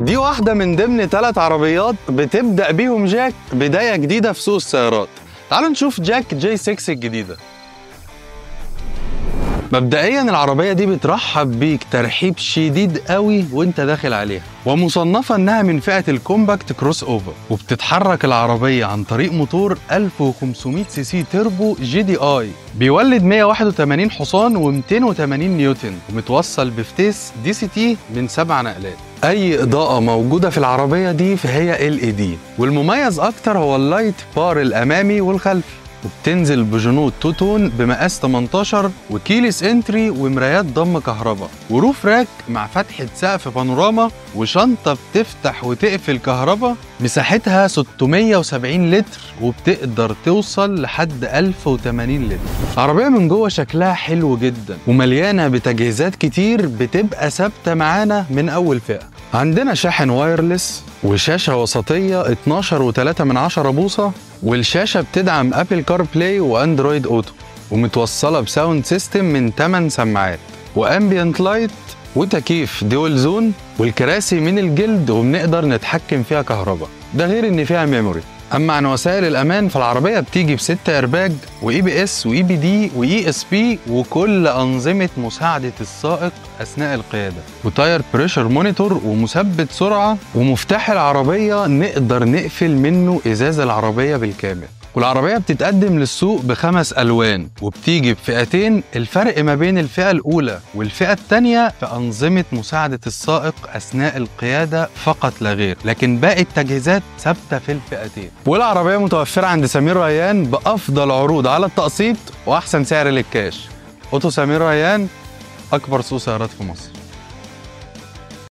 دي واحدة من ضمن 3 عربيات بتبدأ بيهم جاك بداية جديدة في سوق السيارات. تعالوا نشوف جاك جي 6 الجديدة. مبدئيا العربية دي بترحب بيك ترحيب شديد قوي وانت داخل عليها، ومصنفة انها من فئة الكومباكت كروس اوفر، وبتتحرك العربية عن طريق موتور 1500 سي سي تربو جي دي اي بيولد 181 حصان و280 نيوتن، ومتوصل بفتيس دي سي تي من 7 نقلات. اي اضاءة موجودة في العربية دي فهي LED، والمميز اكتر هو اللايت بار الامامي والخلفي، وبتنزل بجنود توتون بمقاس 18 وكيلس انتري ومرايات ضم كهرباء وروف راك مع فتحة سقف بانوراما وشنطة بتفتح وتقفل كهرباء. مساحتها 670 لتر وبتقدر توصل لحد 1080 لتر. العربية من جوه شكلها حلو جدا ومليانة بتجهيزات كتير بتبقى ثابتة معانا من أول فئة. عندنا شاحن وايرلس وشاشة وسطية 12.3 بوصة، والشاشة بتدعم أبل كار بلاي وأندرويد أوتو، ومتوصلة بساوند سيستم من 8 سماعات وأمبيانت لايت وتكييف دول زون، والكراسي من الجلد وبنقدر نتحكم فيها كهرباء، ده غير إن فيها ميموري. أما عن وسائل الأمان فالعربية بتيجي ب6 إيرباج وEBS وEBD وESP وكل أنظمة مساعدة السائق أثناء القيادة، وتاير بريشر مونيتور ومثبت سرعة، ومفتاح العربية نقدر نقفل منه إزاز العربية بالكامل. والعربية بتتقدم للسوق ب5 ألوان، وبتيجي بفئتين. الفرق ما بين الفئة الأولى والفئة الثانية في أنظمة مساعدة السائق أثناء القيادة فقط لا غير، لكن باقي التجهيزات ثابتة في الفئتين. والعربية متوفرة عند سمير ريان بأفضل عروض على التقسيط وأحسن سعر للكاش. أوتو سمير ريان، أكبر سوق سيارات في مصر.